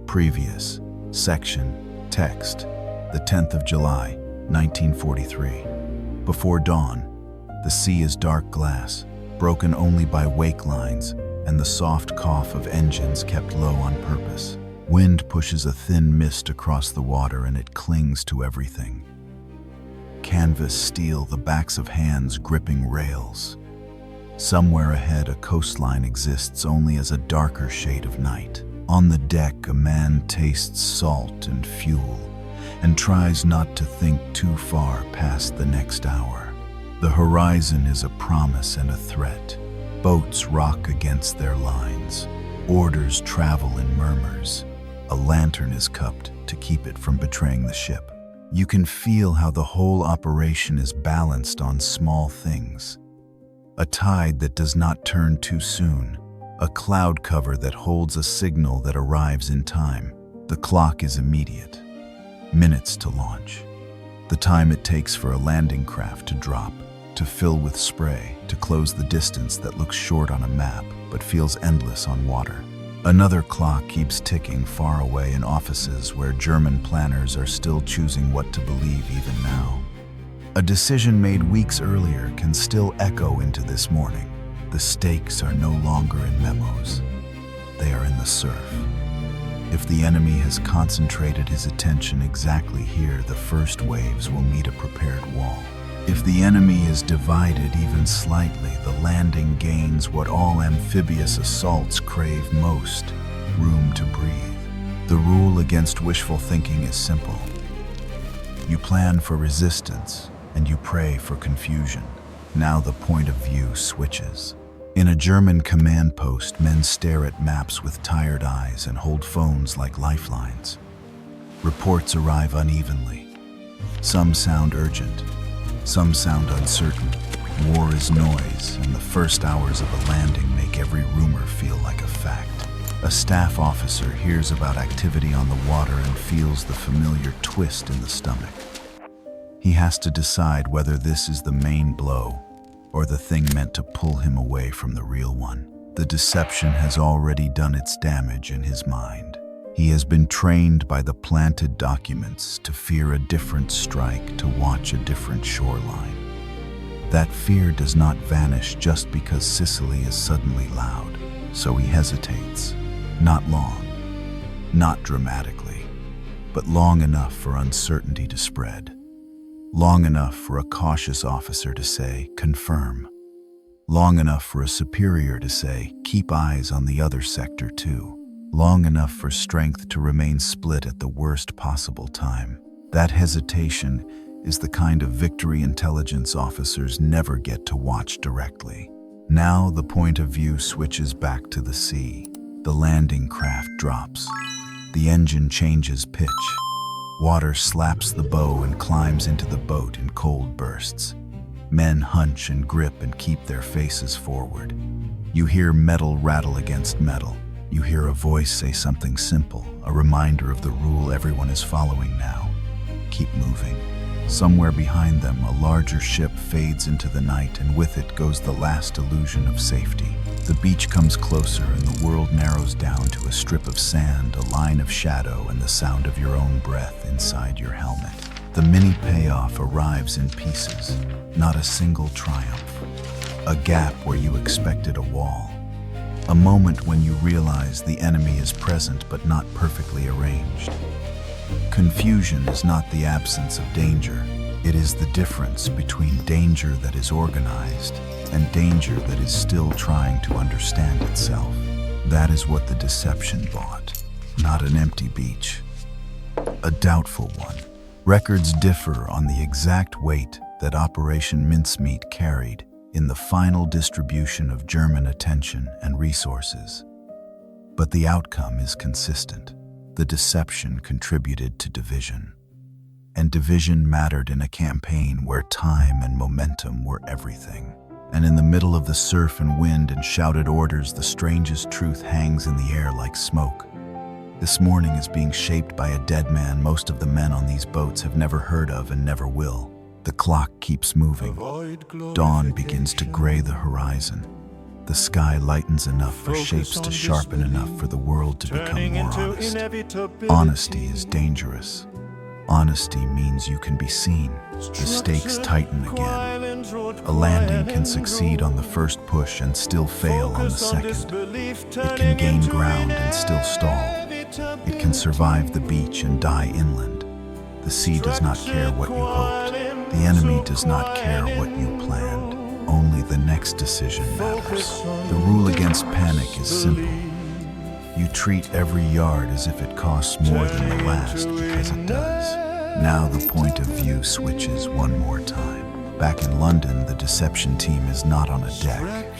Previous. Section, text, the 10th of July, 1943. Before dawn, the sea is dark glass, broken only by wake lines and the soft cough of engines kept low on purpose. Wind pushes a thin mist across the water and it clings to everything. Canvas steel, the backs of hands gripping rails. Somewhere ahead, a coastline exists only as a darker shade of night. On the deck, a man tastes salt and fuel and tries not to think too far past the next hour. The horizon is a promise and a threat. Boats rock against their lines. Orders travel in murmurs. A lantern is cupped to keep it from betraying the ship. You can feel how the whole operation is balanced on small things. A tide that does not turn too soon. A cloud cover that holds a signal that arrives in time. The clock is immediate. Minutes to launch. The time it takes for a landing craft to drop, to fill with spray, to close the distance that looks short on a map but feels endless on water. Another clock keeps ticking far away in offices where German planners are still choosing what to believe even now. A decision made weeks earlier can still echo into this morning. The stakes are no longer in memos. They are in the surf. If the enemy has concentrated his attention exactly here, the first waves will meet a prepared wall. If the enemy is divided even slightly, the landing gains what all amphibious assaults crave most: room to breathe. The rule against wishful thinking is simple. You plan for resistance and you pray for confusion. Now the point of view switches. In a German command post, men stare at maps with tired eyes and hold phones like lifelines. Reports arrive unevenly. Some sound urgent, some sound uncertain. War is noise, and the first hours of a landing make every rumor feel like a fact. A staff officer hears about activity on the water and feels the familiar twist in the stomach. He has to decide whether this is the main blow or the thing meant to pull him away from the real one. The deception has already done its damage in his mind. He has been trained by the planted documents to fear a different strike, to watch a different shoreline. That fear does not vanish just because Sicily is suddenly loud, so he hesitates. Not long, not dramatically, but long enough for uncertainty to spread. Long enough for a cautious officer to say, confirm. Long enough for a superior to say, keep eyes on the other sector too. Long enough for strength to remain split at the worst possible time. That hesitation is the kind of victory intelligence officers never get to watch directly. Now the point of view switches back to the sea. The landing craft drops. The engine changes pitch. Water slaps the bow and climbs into the boat in cold bursts. Men hunch and grip and keep their faces forward. You hear metal rattle against metal. You hear a voice say something simple, a reminder of the rule everyone is following now. Keep moving. Somewhere behind them, a larger ship fades into the night, and with it goes the last illusion of safety. The beach comes closer, and the world narrows down to a strip of sand, a line of shadow, and the sound of your own breath inside your helmet. The mini payoff arrives in pieces, not a single triumph. A gap where you expected a wall. A moment when you realize the enemy is present but not perfectly arranged. Confusion is not the absence of danger. It is the difference between danger that is organized and danger that is still trying to understand itself. That is what the deception bought. Not an empty beach. A doubtful one. Records differ on the exact weight that Operation Mincemeat carried in the final distribution of German attention and resources. But the outcome is consistent. The deception contributed to division. And division mattered in a campaign where time and momentum were everything. And in the middle of the surf and wind and shouted orders, the strangest truth hangs in the air like smoke. This morning is being shaped by a dead man most of the men on these boats have never heard of and never will. The clock keeps moving. Dawn begins to gray the horizon. The sky lightens enough for shapes to sharpen enough for the world to become more honest. Honesty is dangerous. Honesty means you can be seen. The stakes tighten again. A landing can succeed on the first push and still fail on the second. It can gain ground and still stall. It can survive the beach and die inland. The sea does not care what you hoped. The enemy does not care what you planned. Only the next decision matters. The rule against panic is simple. You treat every yard as if it costs more than the last because it does. Now the point of view switches one more time. Back in London, the deception team is not on a deck.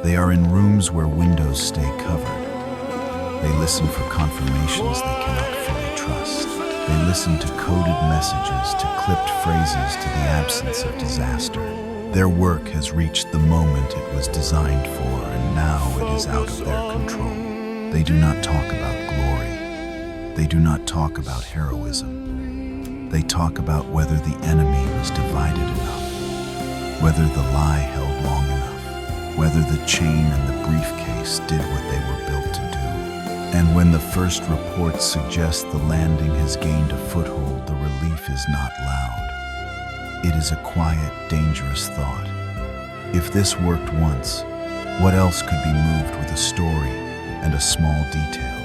They are in rooms where windows stay covered. They listen for confirmations they cannot fully trust. They listen to coded messages, to clipped phrases, to the absence of disaster. Their work has reached the moment it was designed for, and now it is out of their control. They do not talk about glory. They do not talk about heroism. They talk about whether the enemy was divided enough, whether the lie held long enough, whether the chain and the briefcase did what they were built to do. And when the first reports suggest the landing has gained a foothold, the relief is not loud. It is a quiet, dangerous thought. If this worked once, what else could be moved with a story and a small detail?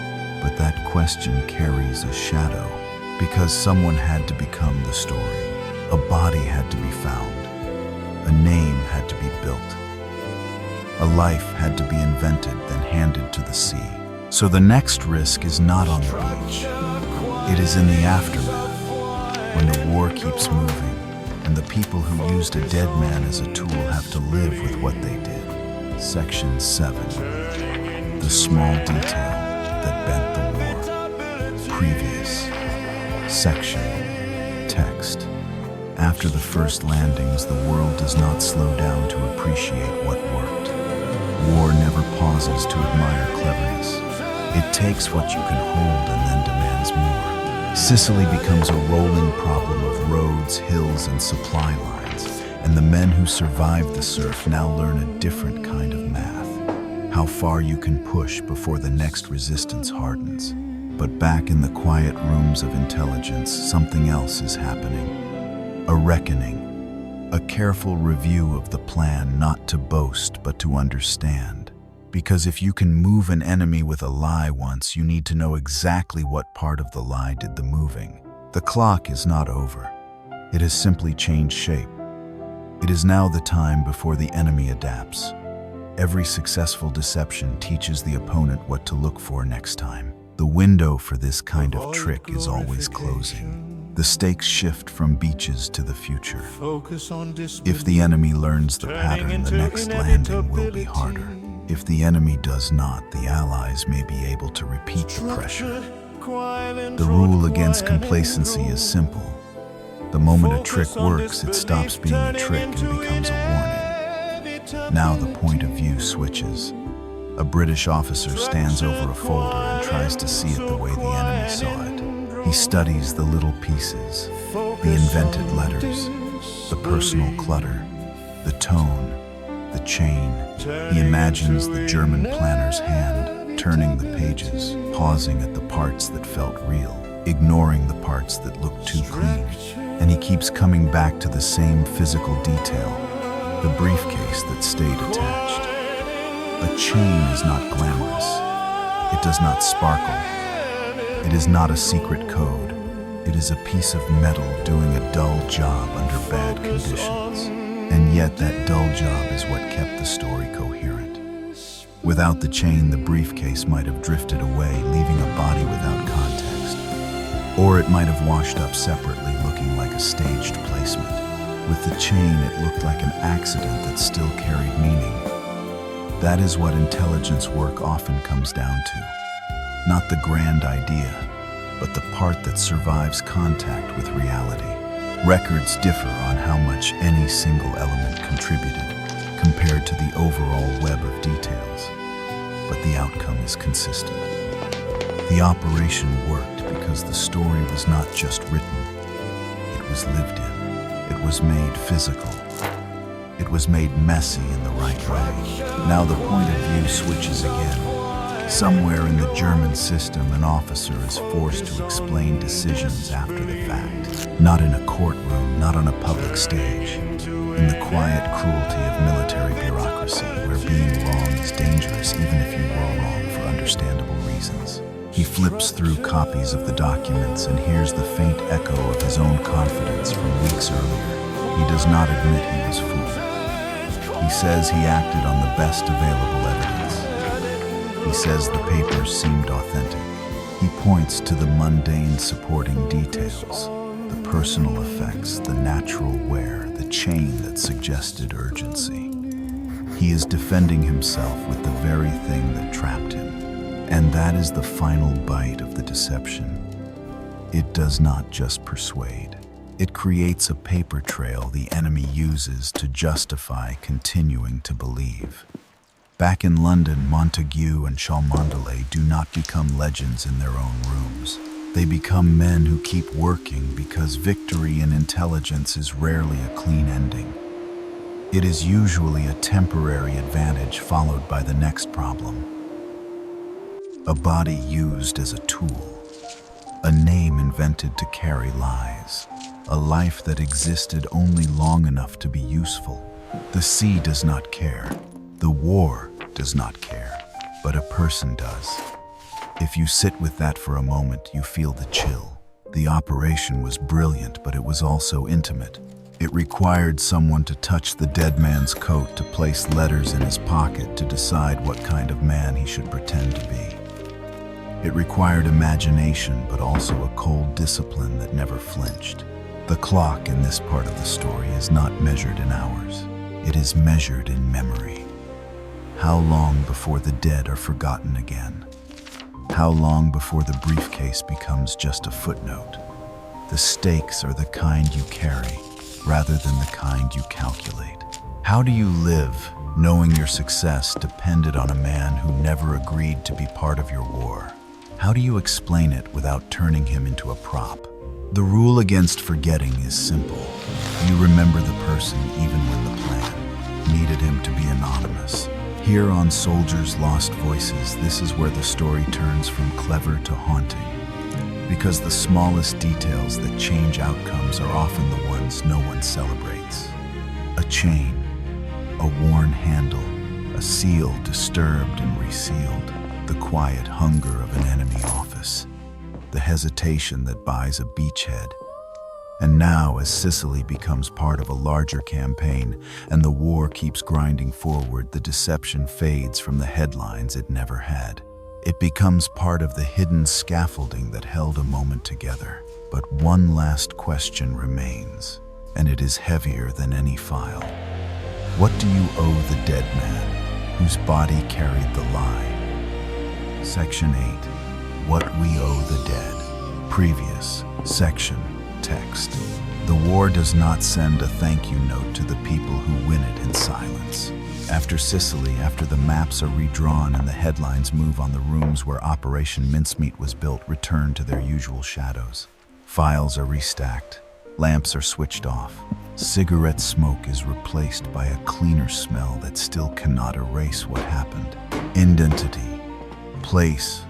But that question carries a shadow, because someone had to become the story. A body had to be found. A name had to be built. A life had to be invented, then handed to the sea. So the next risk is not on the beach. It is in the aftermath, when the war keeps moving, and the people who used a dead man as a tool have to live with what they did. Section 7. The small detail that bent the war. Previous. Section. Text. After the first landings, the world does not slow down to appreciate what worked. War never pauses to admire cleverness. It takes what you can hold and then demands more. Sicily becomes a rolling problem of roads, hills, and supply lines, and the men who survived the surf now learn a different kind of math. How far you can push before the next resistance hardens. But back in the quiet rooms of intelligence, something else is happening. A reckoning. A careful review of the plan, not to boast, but to understand. Because if you can move an enemy with a lie once, you need to know exactly what part of the lie did the moving. The clock is not over. It has simply changed shape. It is now the time before the enemy adapts. Every successful deception teaches the opponent what to look for next time. The window for this kind of trick is always closing. The stakes shift from beaches to the future. If the enemy learns the pattern, the next landing will be harder. If the enemy does not, the allies may be able to repeat the pressure. The rule against complacency is simple. The moment a trick works, it stops being a trick and becomes a warning. Now the point of view switches. A British officer stands over a folder and tries to see it the way the enemy saw it. He studies the little pieces, the invented letters, the personal clutter, the tone, the chain. He imagines the German planner's hand, turning the pages, pausing at the parts that felt real, ignoring the parts that looked too clean. And he keeps coming back to the same physical detail, the briefcase that stayed attached. A chain is not glamorous. It does not sparkle. It is not a secret code. It is a piece of metal doing a dull job under bad conditions. And yet that dull job is what kept the story coherent. Without the chain, the briefcase might have drifted away, leaving a body without context. Or it might have washed up separately, looking like a staged placement. With the chain, it looked like an accident that still carried meaning. That is what intelligence work often comes down to. Not the grand idea, but the part that survives contact with reality. Records differ on how much any single element contributed compared to the overall web of details, but the outcome is consistent. The operation worked because the story was not just written, it was lived in. It was made physical. It was made messy in the right way. Now the point of view switches again. Somewhere in the German system, an officer is forced to explain decisions after the fact. Not in a courtroom, not on a public stage. In the quiet cruelty of military bureaucracy, where being wrong is dangerous even if you were wrong for understandable reasons. He flips through copies of the documents and hears the faint echo of his own confidence from weeks earlier. He does not admit he was fooled. He says he acted on the best available evidence. He says the papers seemed authentic. He points to the mundane supporting details, the personal effects, the natural wear, the chain that suggested urgency. He is defending himself with the very thing that trapped him. And that is the final bite of the deception. It does not just persuade. It creates a paper trail the enemy uses to justify continuing to believe. Back in London, Montague and Cholmondeley do not become legends in their own rooms. They become men who keep working because victory in intelligence is rarely a clean ending. It is usually a temporary advantage followed by the next problem. A body used as a tool. A name invented to carry lies. A life that existed only long enough to be useful. The sea does not care. The war does not care, but a person does. If you sit with that for a moment, you feel the chill. The operation was brilliant, but it was also intimate. It required someone to touch the dead man's coat, to place letters in his pocket, to decide what kind of man he should pretend to be. It required imagination, but also a cold discipline that never flinched. The clock in this part of the story is not measured in hours. It is measured in memory. How long before the dead are forgotten again? How long before the briefcase becomes just a footnote? The stakes are the kind you carry, rather than the kind you calculate. How do you live, knowing your success depended on a man who never agreed to be part of your war? How do you explain it without turning him into a prop? The rule against forgetting is simple. You remember the person even when the plan needed him to be anonymous. Here on Soldiers' Lost Voices, this is where the story turns from clever to haunting. Because the smallest details that change outcomes are often the ones no one celebrates. A chain, a worn handle, a seal disturbed and resealed, the quiet hunger of an enemy office, the hesitation that buys a beachhead. And now, as Sicily becomes part of a larger campaign and the war keeps grinding forward, the deception fades from the headlines it never had. It becomes part of the hidden scaffolding that held a moment together. But one last question remains, and it is heavier than any file. What do you owe the dead man whose body carried the lie? Section 8. What we owe the dead. Previous section. Text. The war does not send a thank you note to the people who win it in silence. After Sicily, after the maps are redrawn and the headlines move on, the rooms where Operation Mincemeat was built return to their usual shadows. Files are restacked. Lamps are switched off. Cigarette smoke is replaced by a cleaner smell that still cannot erase what happened. Identity. Place.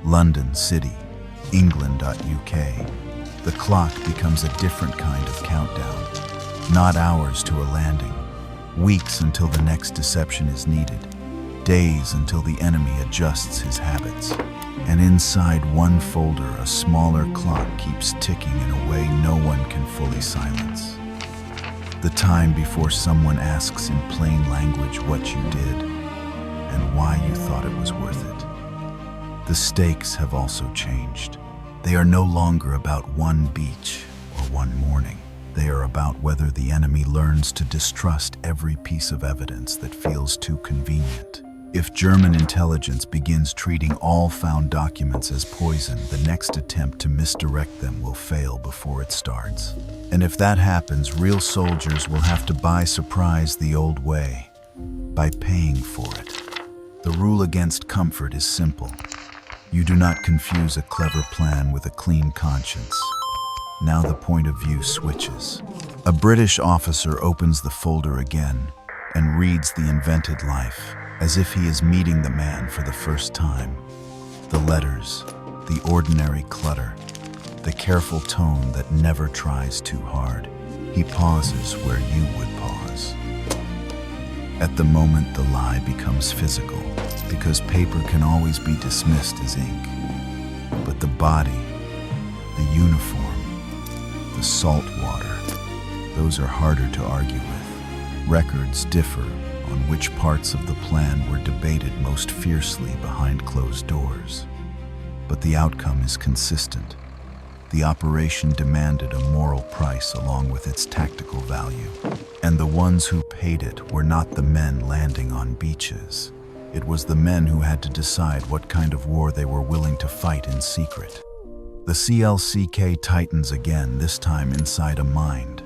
London City. England.uk. The clock becomes a different kind of countdown. Not hours to a landing. Weeks until the next deception is needed. Days until the enemy adjusts his habits. And inside one folder, a smaller clock keeps ticking in a way no one can fully silence. The time before someone asks in plain language what you did and why you thought it was worth it. The stakes have also changed. They are no longer about one beach or one morning. They are about whether the enemy learns to distrust every piece of evidence that feels too convenient. If German intelligence begins treating all found documents as poison, the next attempt to misdirect them will fail before it starts. And if that happens, real soldiers will have to buy surprise the old way, by paying for it. The rule against comfort is simple. You do not confuse a clever plan with a clean conscience. Now the point of view switches. A British officer opens the folder again and reads the invented life as if he is meeting the man for the first time. The letters, the ordinary clutter, the careful tone that never tries too hard. He pauses where you would pause. At the moment, the lie becomes physical, because paper can always be dismissed as ink. But the body, the uniform, the salt water, those are harder to argue with. Records differ on which parts of the plan were debated most fiercely behind closed doors. But the outcome is consistent. The operation demanded a moral price along with its tactical value. And the ones who paid it were not the men landing on beaches. It was the men who had to decide what kind of war they were willing to fight in secret. The CLCK tightens again, this time inside a mind.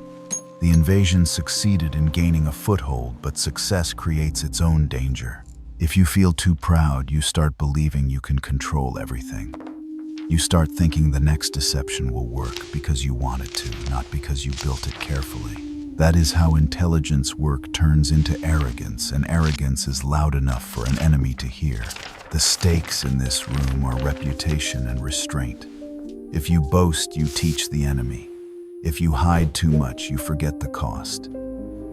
The invasion succeeded in gaining a foothold, but success creates its own danger. If you feel too proud, you start believing you can control everything. You start thinking the next deception will work because you want it to, not because you built it carefully. That is how intelligence work turns into arrogance, and arrogance is loud enough for an enemy to hear. The stakes in this room are reputation and restraint. If you boast, you teach the enemy. If you hide too much, you forget the cost.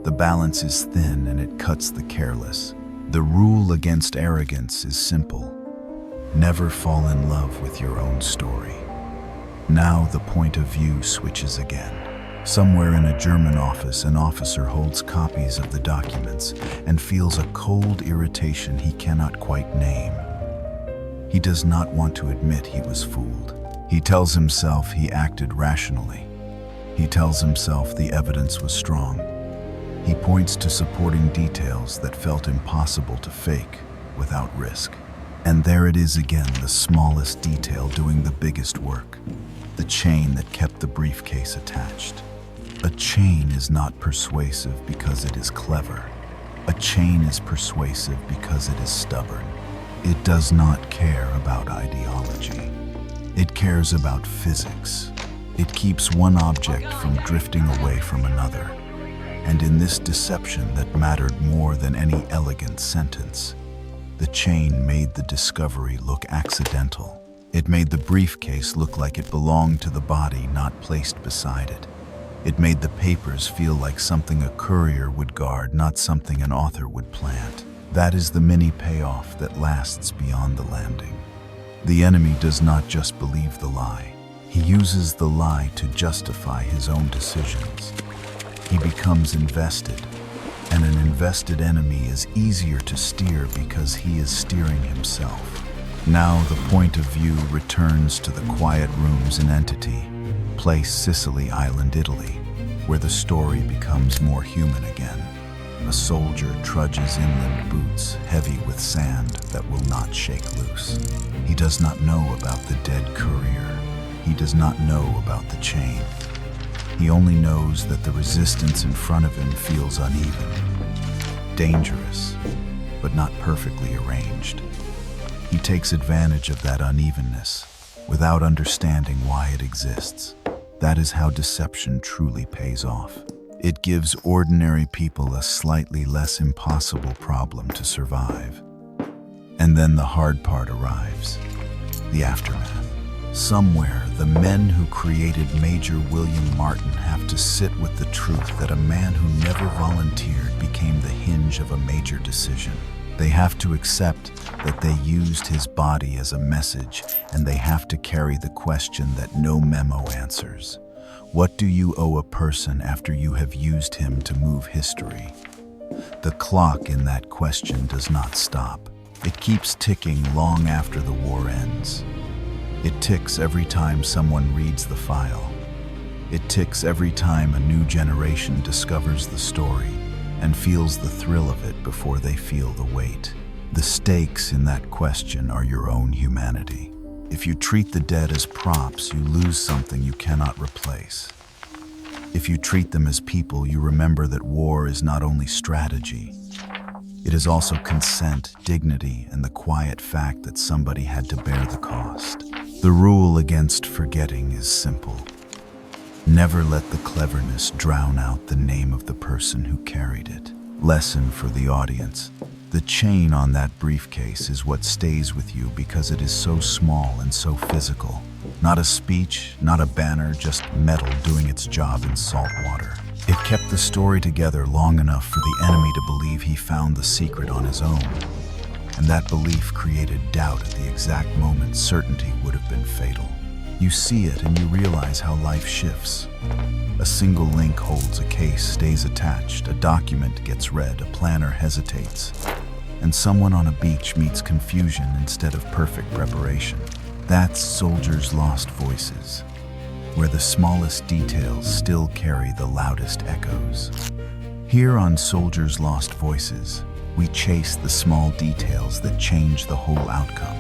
The balance is thin and it cuts the careless. The rule against arrogance is simple. Never fall in love with your own story. Now the point of view switches again. Somewhere in a German office, an officer holds copies of the documents and feels a cold irritation he cannot quite name. He does not want to admit he was fooled. He tells himself he acted rationally. He tells himself the evidence was strong. He points to supporting details that felt impossible to fake without risk. And there it is again, the smallest detail doing the biggest work. The chain that kept the briefcase attached. A chain is not persuasive because it is clever. A chain is persuasive because it is stubborn. It does not care about ideology. It cares about physics. It keeps one object from drifting away from another. And in this deception that mattered more than any elegant sentence, the chain made the discovery look accidental. It made the briefcase look like it belonged to the body, not placed beside it. It made the papers feel like something a courier would guard, not something an author would plant. That is the mini payoff that lasts beyond the landing. The enemy does not just believe the lie. He uses the lie to justify his own decisions. He becomes invested, and an invested enemy is easier to steer because he is steering himself. Now the point of view returns to the quiet rooms in Entity, place Sicily Island, Italy, where the story becomes more human again. A soldier trudges inland, boots heavy with sand that will not shake loose. He does not know about the dead courier. He does not know about the chain. He only knows that the resistance in front of him feels uneven, dangerous, but not perfectly arranged. He takes advantage of that unevenness without understanding why it exists. That is how deception truly pays off. It gives ordinary people a slightly less impossible problem to survive. And then the hard part arrives, the aftermath. Somewhere, the men who created Major William Martin have to sit with the truth that a man who never volunteered became the hinge of a major decision. They have to accept that they used his body as a message, and they have to carry the question that no memo answers. What do you owe a person after you have used him to move history? The clock in that question does not stop. It keeps ticking long after the war ends. It ticks every time someone reads the file. It ticks every time a new generation discovers the story and feels the thrill of it before they feel the weight. The stakes in that question are your own humanity. If you treat the dead as props, you lose something you cannot replace. If you treat them as people, you remember that war is not only strategy, it is also consent, dignity, and the quiet fact that somebody had to bear the cost. The rule against forgetting is simple. Never let the cleverness drown out the name of the person who carried it. Lesson for the audience. The chain on that briefcase is what stays with you because it is so small and so physical. Not a speech, not a banner, just metal doing its job in salt water. It kept the story together long enough for the enemy to believe he found the secret on his own. And that belief created doubt at the exact moment certainty would have been fatal. You see it and you realize how life shifts. A single link holds a case, stays attached, a document gets read, a planner hesitates, and someone on a beach meets confusion instead of perfect preparation. That's Soldiers' Lost Voices, where the smallest details still carry the loudest echoes. Here on Soldiers' Lost Voices, we chase the small details that change the whole outcome.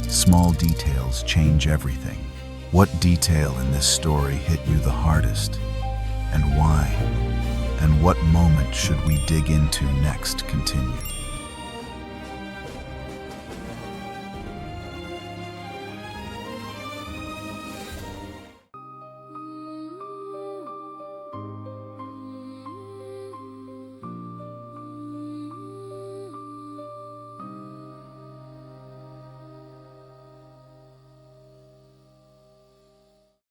Small details change everything. What detail in this story hit you the hardest, and why? And what moment should we dig into next? Continue.